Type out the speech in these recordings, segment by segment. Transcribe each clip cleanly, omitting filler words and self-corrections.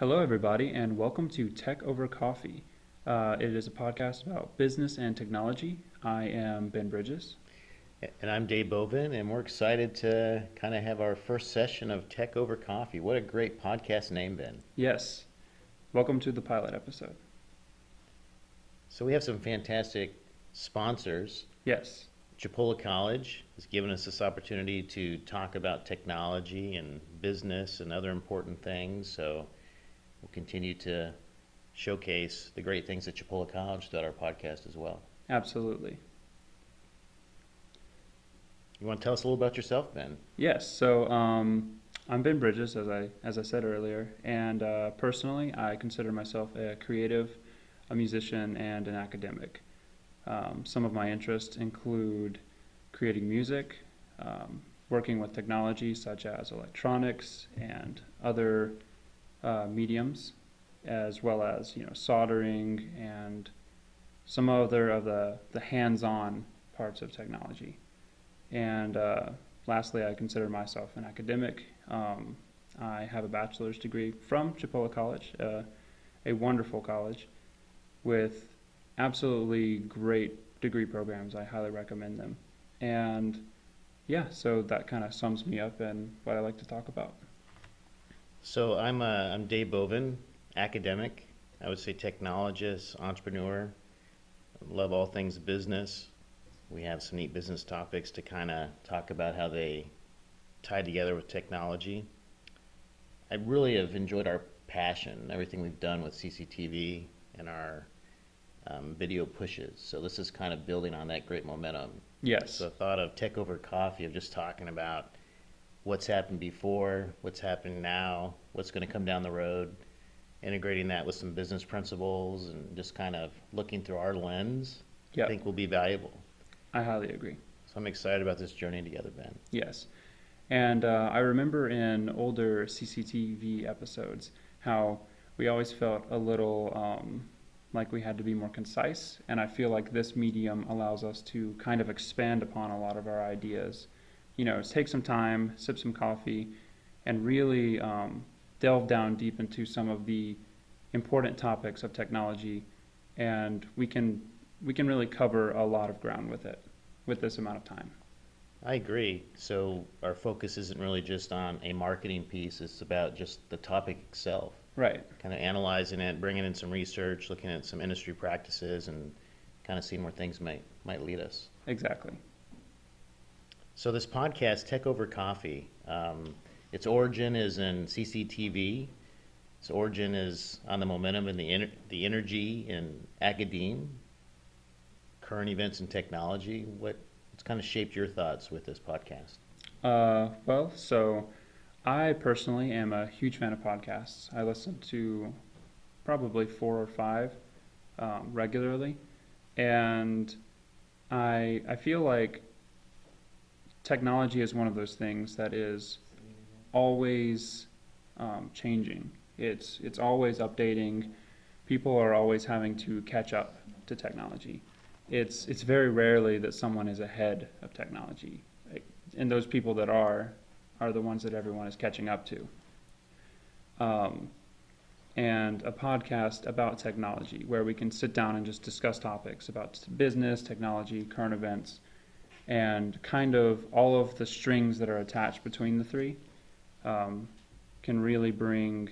Hello, everybody, and welcome to Tech Over Coffee. It is a podcast about business and technology. I am Ben Bridges. And I'm Dave Bovin, and we're excited to kind of have our first session of Tech Over Coffee. What a great podcast name, Ben. Yes, welcome to the pilot episode. So we have some fantastic sponsors. Yes, Chipola College has given us this opportunity to talk about technology and business and other important things. So we'll continue to showcase the great things at Chipola College throughout our podcast as well. absolutely. You want to tell us a little about yourself, Ben? Yes, so I'm Ben Bridges, as I said earlier, and personally, I consider myself a creative, a musician, and an academic. Some of my interests include creating music, working with technology such as electronics and other mediums, as well as soldering and some other of the hands-on parts of technology. And lastly, I consider myself an academic. I have a bachelor's degree from Chipola College, a wonderful college with absolutely great degree programs. I highly recommend them. And yeah, so that kind of sums me up and what I like to talk about. So I'm Dave Bovin, academic. I would say technologist, entrepreneur. Love all things business. We have some neat business topics to kind of talk about how they tie together with technology. I really have enjoyed our passion, everything we've done with CCTV and our video pushes. So this is kind of building on that great momentum. Yes, So I thought of Tech Over Coffee, of just talking about what's happened before, what's happening now, what's going to come down the road, integrating that with some business principles and just kind of looking through our lens, I yeah, think will be valuable. I highly agree. So I'm excited about this journey together, Ben. Yes. And I remember in older CCTV episodes how we always felt a little like we had to be more concise. And I feel like this medium allows us to kind of expand upon a lot of our ideas. Take some time, sip some coffee, and really delve down deep into some of the important topics of technology. And we can really cover a lot of ground with this amount of time. I agree. So our focus isn't really just on a marketing piece, it's about just the topic itself. Right, Kind of analyzing it, bringing in some research, looking at some industry practices, and kind of seeing where things might lead us. exactly. So this podcast, Tech Over Coffee, its origin is in CCTV. Its origin is on the momentum and the energy in academe, current events in technology. What's kind of shaped your thoughts with this podcast? So I personally am a huge fan of podcasts. I listen to probably 4 or 5 regularly, and I feel like technology is one of those things that is always changing. It's always updating. People are always having to catch up to technology. It's very rarely that someone is ahead of technology, and those people that are the ones that everyone is catching up to. And a podcast about technology where we can sit down and just discuss topics about business, technology, current events, and kind of all of the strings that are attached between the three can really bring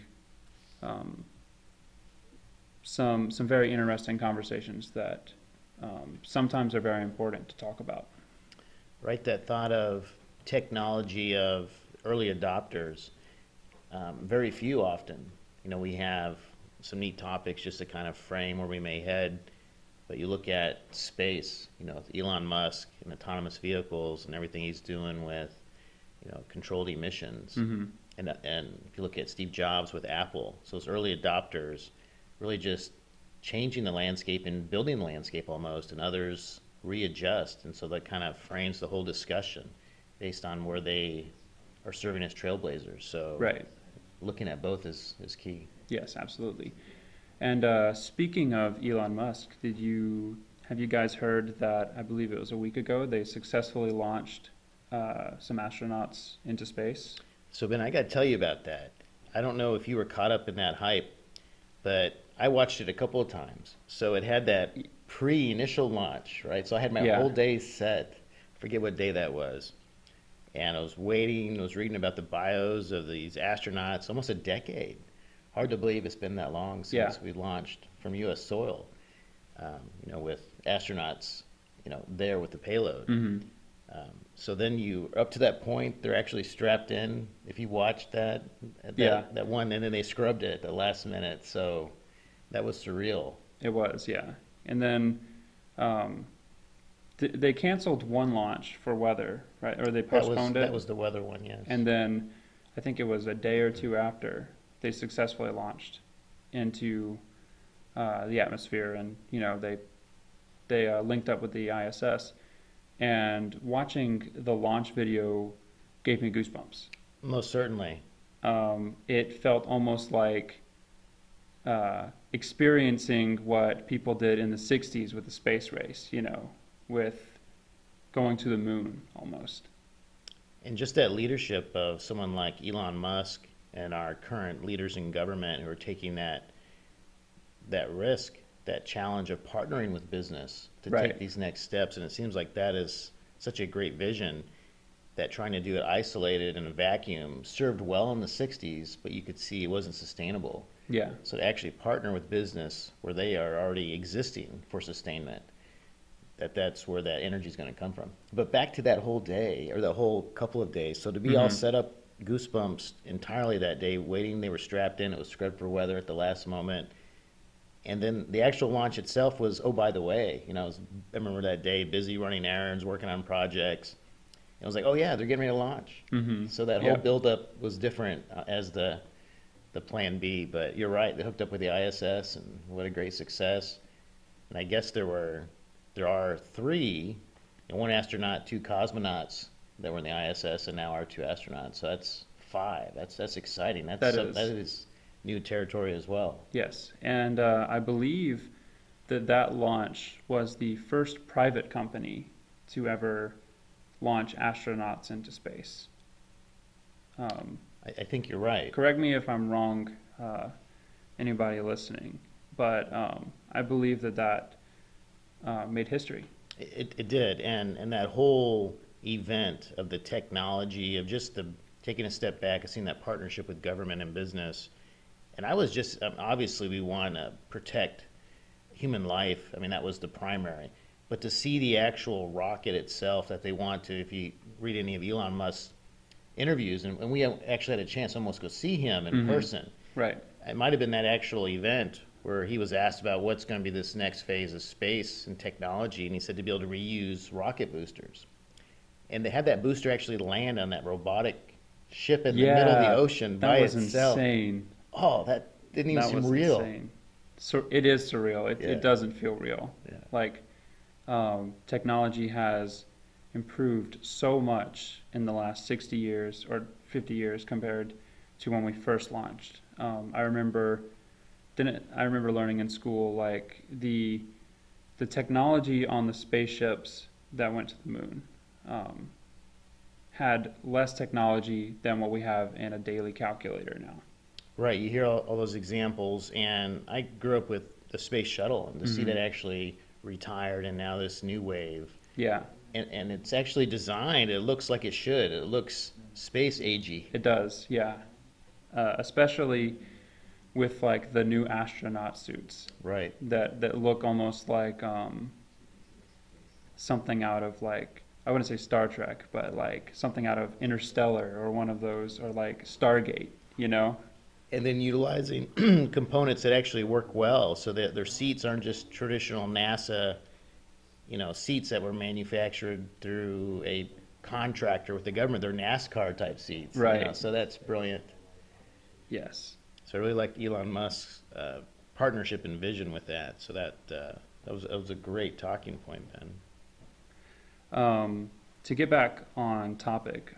some very interesting conversations that sometimes are very important to talk about. Right, that thought of technology of early adopters, very few often. We have some neat topics just to kind of frame where we may head. But you look at space, with Elon Musk and autonomous vehicles and everything he's doing with, controlled emissions. Mm-hmm. And if you look at Steve Jobs with Apple, so those early adopters really just changing the landscape and building the landscape almost, and others readjust. And so that kind of frames the whole discussion based on where they are serving as trailblazers. So Right. looking at both is key. Yes, absolutely. And speaking of Elon Musk, have you guys heard that I believe it was a week ago they successfully launched some astronauts into space? So Ben, I got to tell you about that. I don't know if you were caught up in that hype, but I watched it a couple of times. So it had that pre-initial launch, right? So I had my Yeah. whole day set. Forget what day that was. And I was waiting, I was reading about the bios of these astronauts, almost a decade. Hard to believe it's been that long Yeah. since we launched from U.S. soil, with astronauts, there with the payload. Hmm. So then you up to that point, they're actually strapped in. If you watched Yeah. that one, and then they scrubbed it at the last minute. So that was surreal. It was, yeah. And then um, they canceled one launch for weather, right? Or they postponed That it. was the weather one, yes. And then I think it was a day or two after they successfully launched into the atmosphere, and they linked up with the ISS. And watching the launch video gave me goosebumps. Most certainly. It felt almost like experiencing what people did in the 60s with the space race, with going to the moon almost. And just that leadership of someone like Elon Musk and our current leaders in government who are taking that risk, that challenge of partnering with business to Right. take these next steps. And it seems like that is such a great vision, that trying to do it isolated in a vacuum served well in the 60s, but you could see it wasn't sustainable. Yeah. So to actually partner with business where they are already existing for sustainment, that's where that energy is going to come from. But back to that whole day, or the whole couple of days. So to be all Mhm. set up, goosebumps entirely that day, waiting, they were strapped in, it was scrubbed for weather at the last moment. And then the actual launch itself was, oh, by the way, I remember that day busy running errands, working on projects. And I was like, oh yeah, they're getting ready to launch. Mhm. So that Yeah. whole buildup was different as the plan B. But you're right, they hooked up with the ISS, and what a great success. And I guess there are three, one astronaut, two cosmonauts that were in the ISS, and now our two astronauts. So that's five. That's exciting. That That is. is new territory as well. Yes. And I believe that launch was the first private company to ever launch astronauts into space. I think you're right. Correct me if I'm wrong, anybody listening, but I believe that made history. It did, and that whole event of the technology of just taking a step back and seeing that partnership with government and business, and I was just obviously we want to protect human life. I mean, that was the primary, but to see the actual rocket itself that they want to, if you read any of Elon Musk's interviews, and we actually had a chance to almost go see him in Mhm. person. Right. It might have been that actual event where he was asked about what's going to be this next phase of space and technology, and he said to be able to reuse rocket boosters. And they had that booster actually land on that robotic ship in the middle of the ocean by that was itself. insane. Oh, that didn't even That seem was real. insane. So it is surreal. Yeah. It doesn't feel real. Yeah. Like technology has improved so much in the last 60 years or 50 years compared to when we first launched. I remember learning in school like the technology on the spaceships that went to the moon had less technology than what we have in a daily calculator now. Right, you hear all those examples, and I grew up with the space shuttle, and to see Mhm. that actually retired and now this new wave, Yeah, and it's actually designed, it looks like it should. It looks space agey. it does. Yeah, especially with like the new astronaut suits Right. that look almost like something out of like, I wouldn't say Star Trek, but like something out of Interstellar or one of those, or like Stargate, you know? And then utilizing components that actually work well, so that their seats aren't just traditional NASA, seats that were manufactured through a contractor with the government. They're NASCAR type seats. Right. So that's brilliant. Yes. So I really like Elon Musk's partnership and vision with that. So that was a great talking point, Ben. To get back on topic,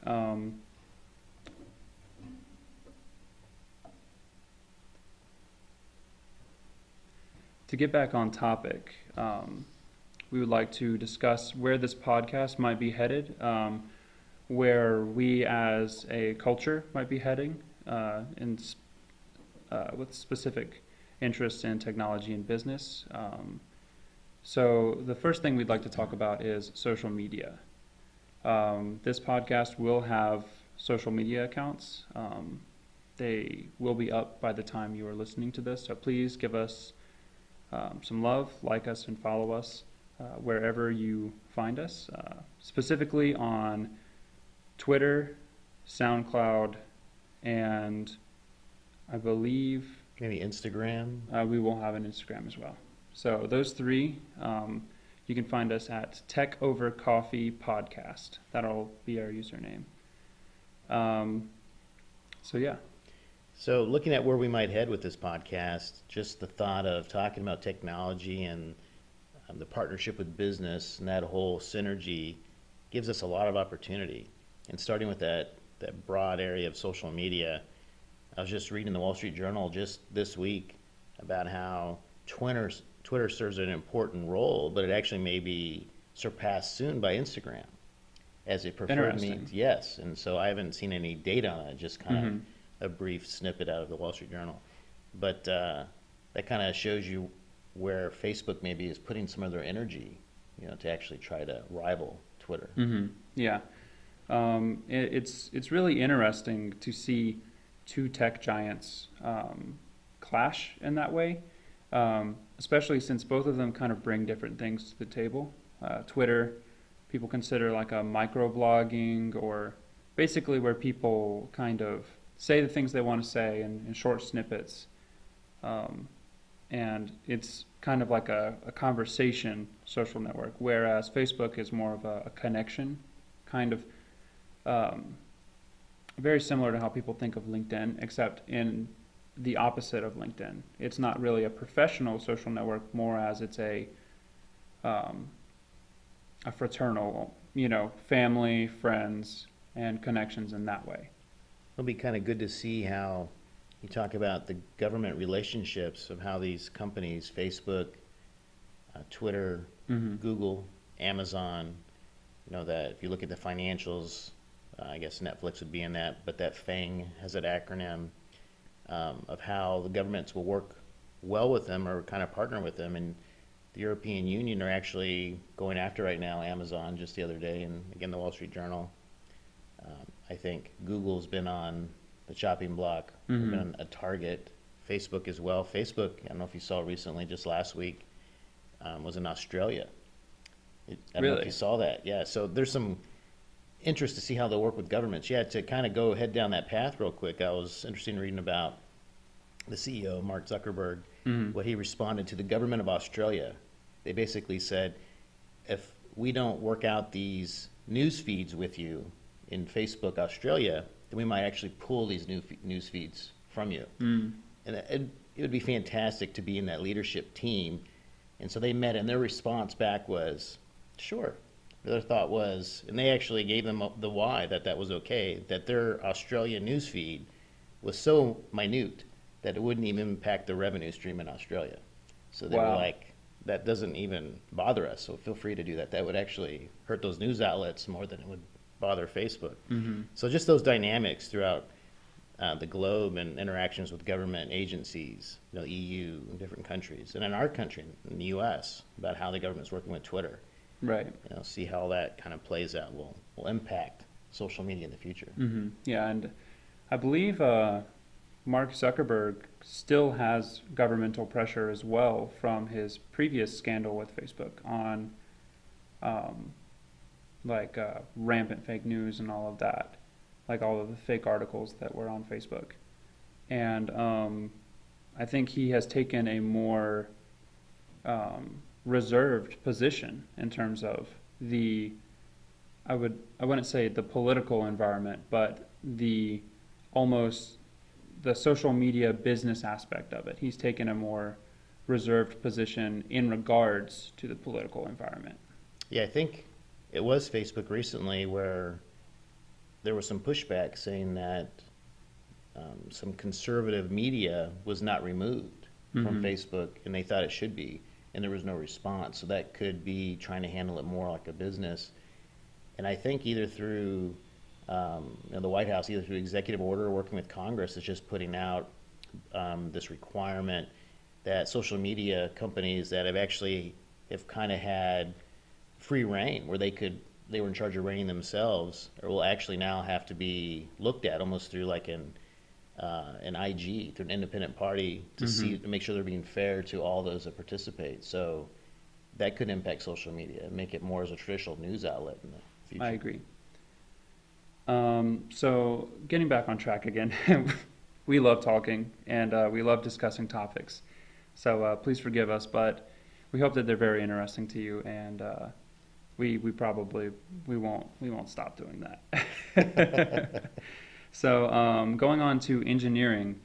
we would like to discuss where this podcast might be headed, where we as a culture might be heading, with specific interests in technology and business. So the first thing we'd like to talk about is social media. This podcast will have social media accounts. They will be up by the time you are listening to this, so please give us some love, like us, and follow us wherever you find us, specifically on Twitter, SoundCloud, and I believe Maybe Instagram. we will have an Instagram as well. So those three, you can find us at Tech Over Coffee Podcast. That'll be our username. So yeah. So looking at where we might head with this podcast, just the thought of talking about technology and the partnership with business and that whole synergy gives us a lot of opportunity. And starting with that broad area of social media, I was just reading the Wall Street Journal just this week about how Twitter serves an important role, but it actually may be surpassed soon by Instagram as a preferred means. Yes, and so I haven't seen any data on it, just kind of a brief snippet out of the Wall Street Journal. But that kind of shows you where Facebook maybe is putting some of their energy, to actually try to rival Twitter. Yeah. It's really interesting to see two tech giants clash in that way, especially since both of them kind of bring different things to the table. Twitter, people consider like a microblogging, or basically where people kind of say the things they want to say in short snippets. And it's kind of like a conversation social network, whereas Facebook is more of a connection, kind of very similar to how people think of LinkedIn, except in the opposite of LinkedIn. It's not really a professional social network, more as it's a fraternal, family, friends, and connections in that way. It'll be kind of good to see how you talk about the government relationships of how these companies, Facebook, Twitter, Google, Amazon, that if you look at the financials, I guess Netflix would be in that, but that FANG has an acronym of how the governments will work well with them or kind of partner with them. And the European Union are actually going after right now Amazon just the other day, and again, the Wall Street Journal. I think Google's been on the chopping block, been on a target. Facebook as well. Facebook, I don't know if you saw recently, just last week, was in Australia. I don't know if you saw that. Yeah, so there's some interest to see how they'll work with governments. Yeah, to kind of go head down that path real quick, I was interested in reading about the CEO, Mark Zuckerberg, what he responded to the government of Australia. They basically said, if we don't work out these news feeds with you in Facebook Australia, then we might actually pull these news feeds from you. And it would be fantastic to be in that leadership team. And so they met, and their response back was, sure. Their thought was, and they actually gave them the why that was okay, that their Australian news feed was so minute that it wouldn't even impact the revenue stream in Australia. So they were like, that doesn't even bother us, so feel free to do that. That would actually hurt those news outlets more than it would bother Facebook. So just those dynamics throughout the globe and interactions with government agencies, EU and different countries, and in our country, in the U.S., about how the government's working with Twitter. Right. See how that kind of plays out will impact social media in the future. Yeah, and I believe Mark Zuckerberg still has governmental pressure as well from his previous scandal with Facebook on rampant fake news and all of that, like all of the fake articles that were on Facebook. And I think he has taken a more reserved position in terms of I wouldn't say the political environment, but the social media business aspect of it. He's taken a more reserved position in regards to the political environment. Yeah, I think it was Facebook recently where there was some pushback saying that some conservative media was not removed from Facebook, and they thought it should be, and there was no response. So that could be trying to handle it more like a business. And I think either through the White House, either through executive order or working with Congress, is just putting out this requirement that social media companies that have kind of had free reign where they were in charge of reigning themselves, or will actually now have to be looked at almost through like an IG, through an independent party to make sure they're being fair to all those that participate. So that could impact social media and make it more as a traditional news outlet in the future. I agree. So getting back on track again, we love talking and we love discussing topics. So please forgive us, but we hope that they're very interesting to you, and we won't stop doing that. So going on to engineering,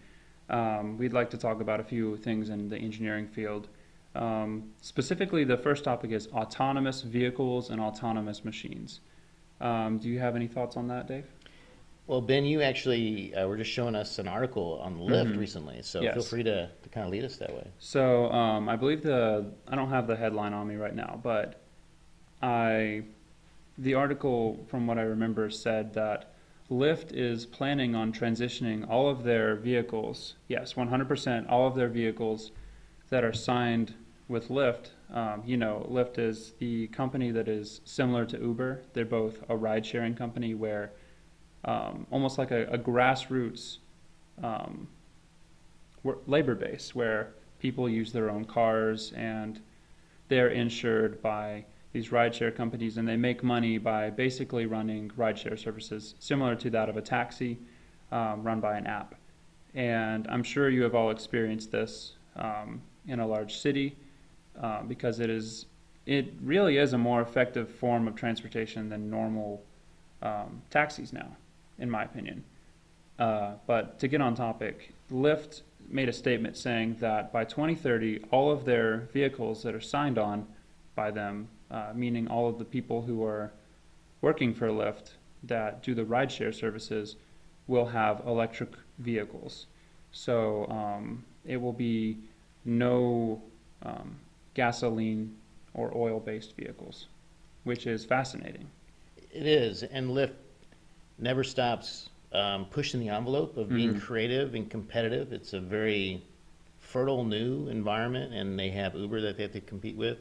we'd like to talk about a few things in the engineering field. Specifically, the first topic is autonomous vehicles and autonomous machines. Do you have any thoughts on that, Dave? Well, Ben, you actually were just showing us an article on Lyft recently, so Yes. feel free to kind of lead us that way. So I believe I don't have the headline on me right now, but the article, from what I remember, said that Lyft is planning on transitioning all of their vehicles, yes, 100%, all of their vehicles that are signed with Lyft. Lyft is the company that is similar to Uber. They're both a ride-sharing company where almost like a grassroots labor base where people use their own cars and they're insured by these rideshare companies, and they make money by basically running rideshare services similar to that of a taxi run by an app. And I'm sure you have all experienced this in a large city because it really is a more effective form of transportation than normal taxis now, in my opinion. But to get on topic, Lyft made a statement saying that by 2030, all of their vehicles that are signed on by them, meaning all of the people who are working for Lyft that do the rideshare services, will have electric vehicles. So it will be no gasoline or oil-based vehicles, which is fascinating. It is, and Lyft never stops pushing the envelope of being creative and competitive. It's a very fertile new environment, and they have Uber that they have to compete with.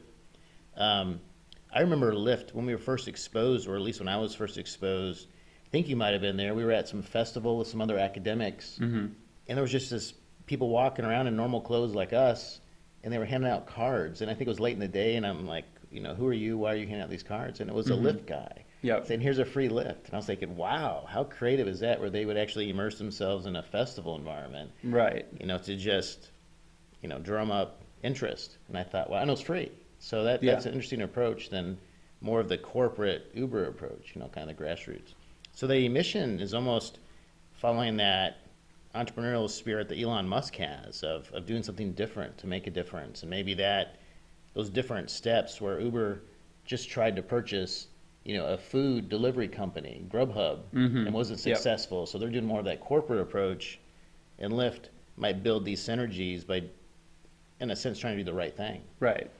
I remember Lyft when we were first exposed, or at least when I was first exposed. I think you might have been there. We were at some festival with some other academics, and there was just this people walking around in normal clothes like us, and they were handing out cards. And I think it was late in the day, and I'm like, who are you? Why are you handing out these cards? And it was a Lyft guy. Yep. Saying, here's a free Lyft. And I was thinking, wow, how creative is that, where they would actually immerse themselves in a festival environment, Right. to just, drum up interest. And I thought, well, I know it's free. So that's an interesting approach than more of the corporate Uber approach, kind of the grassroots. So the mission is almost following that entrepreneurial spirit that Elon Musk has of doing something different to make a difference. And maybe those different steps where Uber just tried to purchase a food delivery company, Grubhub, and wasn't successful. So they're doing more of that corporate approach, and Lyft might build these synergies by, in a sense, trying to do the right thing. Right.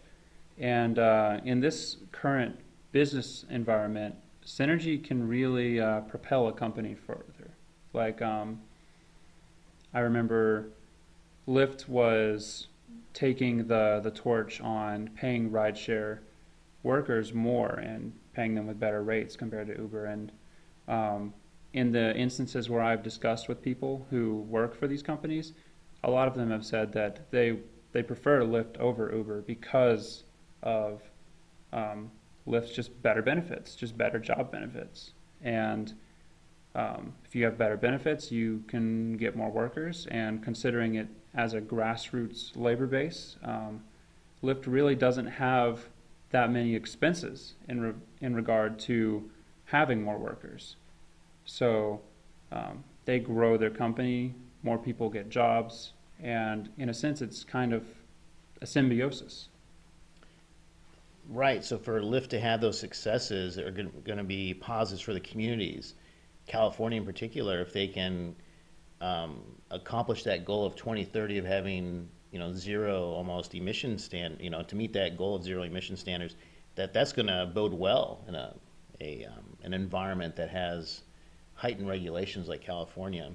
And in this current business environment, synergy can really propel a company further. Like, I remember Lyft was taking the torch on paying rideshare workers more and paying them with better rates compared to Uber. And in the instances where I've discussed with people who work for these companies, a lot of them have said that they prefer Lyft over Uber because of Lyft's just better benefits, just better job benefits. And if you have better benefits, you can get more workers. And considering it as a grassroots labor base, Lyft really doesn't have that many expenses in regard to having more workers. So they grow their company, more people get jobs, and in a sense, it's kind of a symbiosis. Right. So for Lyft to have those successes that are going to be positives for the communities, California in particular, if they can accomplish that goal of 2030 of having zero almost emission to meet that goal of zero emission standards, that's going to bode well in an environment that has heightened regulations like California,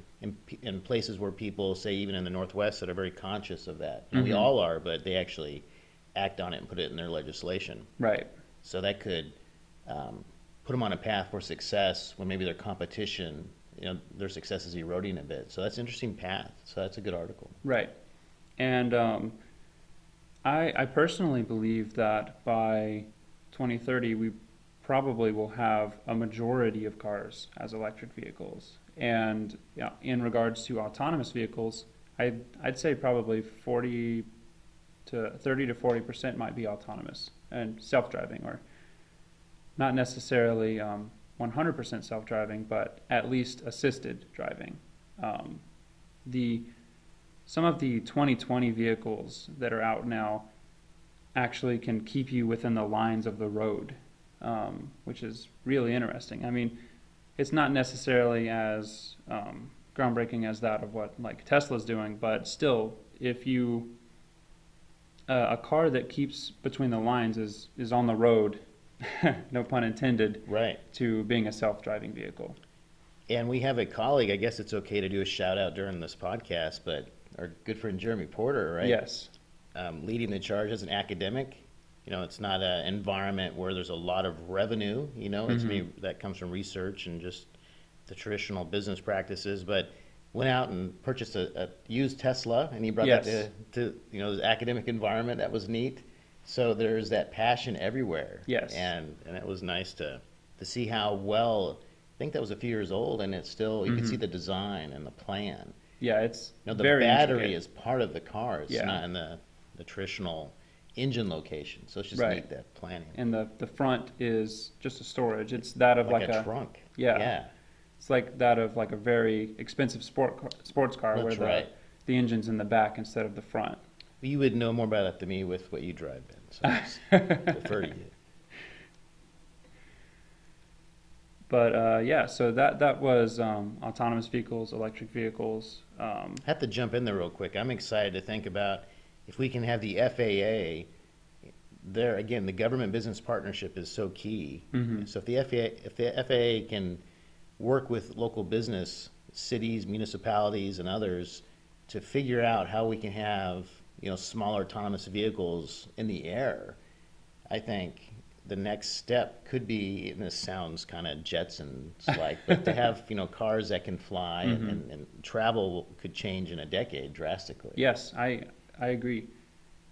in places where people, say even in the Northwest, that are very conscious of that. And we all are, but they actually act on it and put it in their legislation. Right. So that could put them on a path for success when maybe their competition, their success is eroding a bit. So that's an interesting path. So that's a good article. Right. And I personally believe that by 2030, we probably will have a majority of cars as electric vehicles. And in regards to autonomous vehicles, I'd say probably 30 to 40% might be autonomous and self-driving, or not necessarily 100% self-driving, but at least assisted driving. Some of the 2020 vehicles that are out now actually can keep you within the lines of the road, which is really interesting. I mean, it's not necessarily as groundbreaking as that of what like Tesla's doing, but still, if you a car that keeps between the lines is on the road, no pun intended, Right. to being a self-driving vehicle. And we have a colleague, I guess it's okay to do a shout out during this podcast, but our good friend Jeremy Porter, right? Yes. Leading the charge as an academic. It's not an environment where there's a lot of revenue, it's that comes from research and just the traditional business practices, but went out and purchased a used Tesla, and he brought Yes. that to his academic environment. That was neat. So there's that passion everywhere. Yes. And it was nice to see how well, I think that was a few years old, and it's still, you can see the design and the plan. Yeah, it's The very battery intricate. is part of the car. It's Yeah. not in the traditional engine location. So it's just Right. neat, that planning. And the front is just a storage. It's that of like a trunk. Yeah. Yeah. It's like that of like a very expensive sports car That's where right. the engine's in the back instead of the front. You would know more about that than me with what you drive, Ben. So I just defer to you. But yeah, so that was autonomous vehicles, electric vehicles. I have to jump in there real quick. I'm excited to think about if we can have the FAA. There again, the government-business partnership is so key. So if the FAA can work with local business, cities, municipalities, and others to figure out how we can have smaller autonomous vehicles in the air, I think the next step could be, and this sounds kind of Jetsons-like, but to have cars that can fly and travel could change in a decade drastically. Yes, I agree.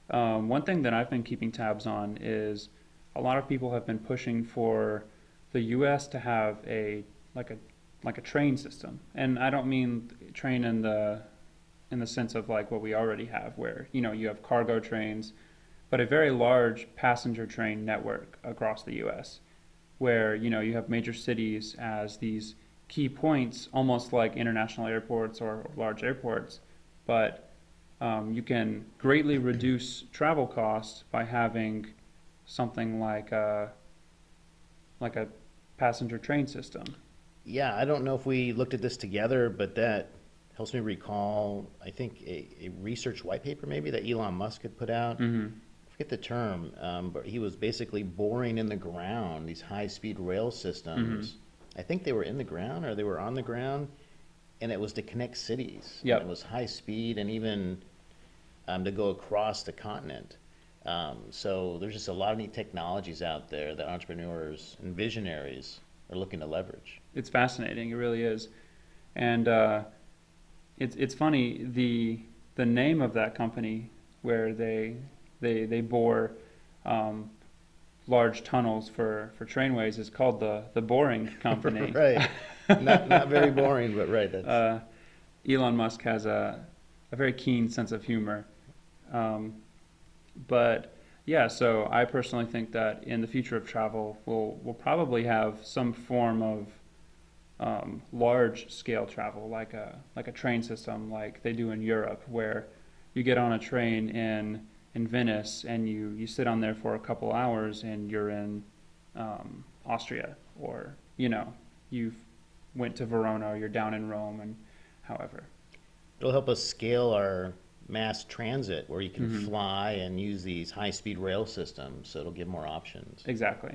One thing that I've been keeping tabs on is a lot of people have been pushing for the U.S. to have a train system, and I don't mean train in the sense of like what we already have, where you have cargo trains, but a very large passenger train network across the U.S., where you have major cities as these key points, almost like international airports or large airports, but you can greatly reduce travel costs by having something like a passenger train system. Yeah, I don't know if we looked at this together, but that helps me recall, I think, a research white paper maybe that Elon Musk had put out. I forget the term, but he was basically boring in the ground these high-speed rail systems. I think they were in the ground or they were on the ground, and it was to connect cities. Yep. It was high speed and even to go across the continent. So there's just a lot of neat technologies out there that entrepreneurs and visionaries are looking to leverage. It's fascinating. It really is. And it's funny, the name of that company where they bore large tunnels for trainways is called the Boring Company. Right. Not very boring, but right. That's... Elon Musk has a very keen sense of humor. But yeah, so I personally think that in the future of travel, we'll probably have some form of large scale travel, like a train system, like they do in Europe, where you get on a train in Venice and you sit on there for a couple hours and you're in Austria, or you've went to Verona, or you're down in Rome, and however. It'll help us scale our mass transit where you can fly and use these high-speed rail systems, so it'll give more options. Exactly.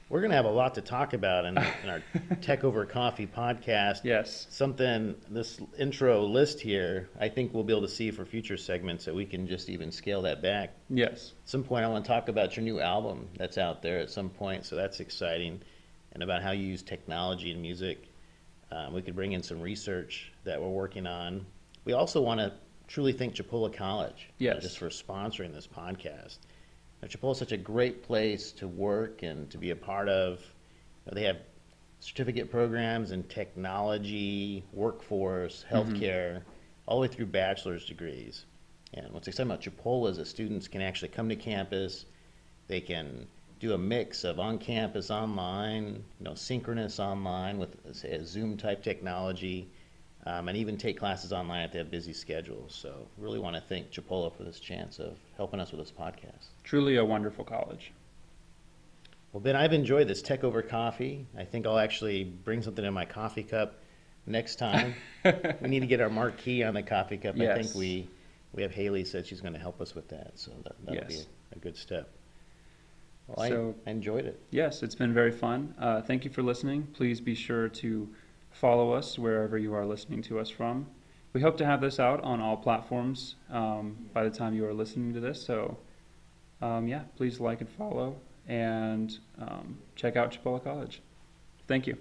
We're going to have a lot to talk about in our Tech Over Coffee podcast. Yes. Something, this intro list here, I think we'll be able to see for future segments that we can just even scale that back. Yes. At some point, I want to talk about your new album that's out there at some point, so that's exciting, and about how you use technology in music. We could bring in some research that we're working on. We also want to truly thank Chipola College Yes. just for sponsoring this podcast. Chipola is such a great place to work and to be a part of. They have certificate programs in technology, workforce, healthcare, all the way through bachelor's degrees. And what's exciting about Chipola is that students can actually come to campus. They can do a mix of on-campus, online, synchronous online with, say, a Zoom-type technology, and even take classes online if they have busy schedules. So really want to thank Chipola for this chance of helping us with this podcast. Truly a wonderful college. Well, Ben, I've enjoyed this Tech Over Coffee. I think I'll actually bring something in my coffee cup next time. We need to get our marquee on the coffee cup. Yes. I think we have Haley said she's going to help us with that, so that'll be a good step. Well, So- I enjoyed it. Yes, it's been very fun. Thank you for listening. Please be sure to follow us wherever you are listening to us from. We hope to have this out on all platforms by the time you are listening to this. So, please like and follow, and check out Chipola College. Thank you.